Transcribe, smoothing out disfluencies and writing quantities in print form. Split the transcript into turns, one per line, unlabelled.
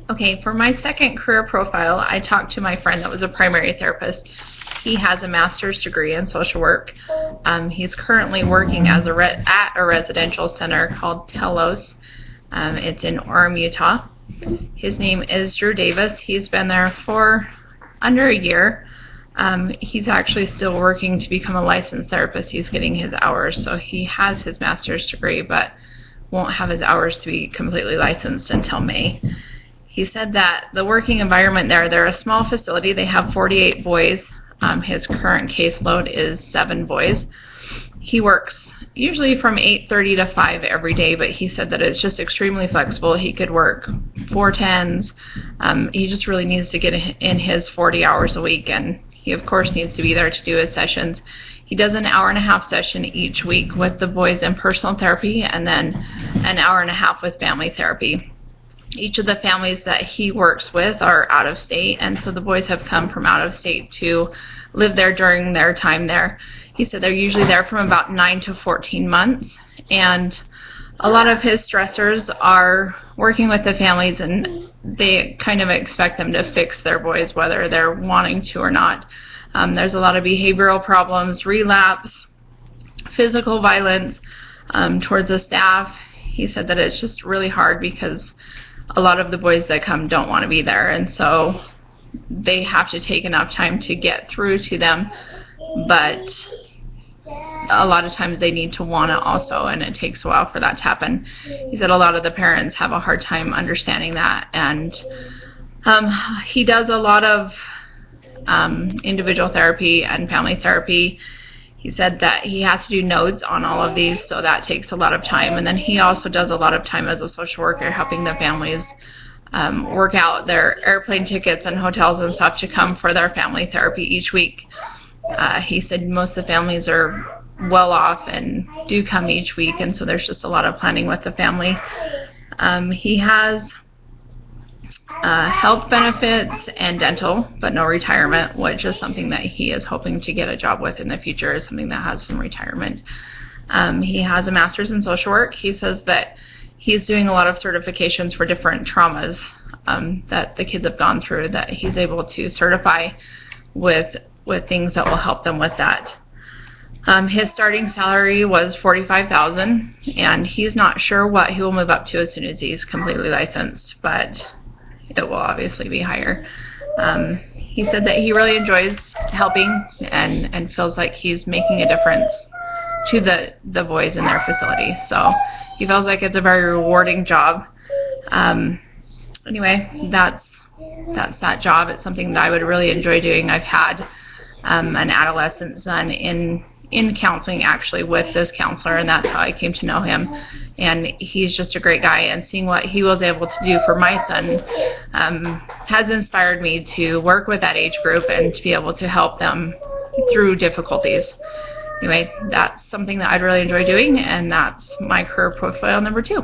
Okay, for my second career profile, I talked to my friend that was a primary therapist. He has a master's degree in social work. He's currently working as at a residential center called Telos. It's in Orem, Utah. His name is Drew Davis. He's been there for under a year. He's actually still working to become a licensed therapist. He's getting his hours, so he has his master's degree, but won't have his hours to be completely licensed until May. He said that the working environment there, they're a small facility. They have 48 boys. His current caseload is 7 boys. He works usually from 8:30 to 5 every day, but he said that it's just extremely flexible. He could work 4/10s. He just really needs to get in his 40 hours a week, and he of course needs to be there to do his sessions. He does an hour-and-a-half session each week with the boys in personal therapy, and then an hour-and-a-half with family therapy. Each of the families that he works with are out of state, and so the boys have come from out of state to live there during their time there. He said they're usually there from about 9 to 14 months, and a lot of his stressors are working with the families, and they kind of expect them to fix their boys whether they're wanting to or not. There's a lot of behavioral problems, relapse, physical violence towards the staff. He said that it's just really hard because a lot of the boys that come don't want to be there, and so they have to take enough time to get through to them, but a lot of times they need to want to also, and it takes a while for that to happen. He said a lot of the parents have a hard time understanding that, and he does a lot of individual therapy and family therapy. He said that he has to do notes on all of these, so that takes a lot of time. And then he also does a lot of time as a social worker helping the families work out their airplane tickets and hotels and stuff to come for their family therapy each week. He said most of the families are well off and do come each week, and so there's just a lot of planning with the family. He has health benefits and dental, but no retirement, which is something that he is hoping to get a job with in the future, is something that has some retirement. He has a master's in social work. He says that he's doing a lot of certifications for different traumas that the kids have gone through, that he's able to certify with things that will help them with that. His starting salary was $45,000, and he's not sure what he will move up to as soon as he's completely licensed, but it will obviously be higher. He said that he really enjoys helping and feels like he's making a difference to the boys in their facility. So he feels like it's a very rewarding job. Anyway, that's that job. It's something that I would really enjoy doing. I've had an adolescent son in counseling actually with this counselor, and that's how I came to know him. And he's just a great guy, and seeing what he was able to do for my son has inspired me to work with that age group and to be able to help them through difficulties. Anyway, that's something that I'd really enjoy doing, and that's my career profile number 2.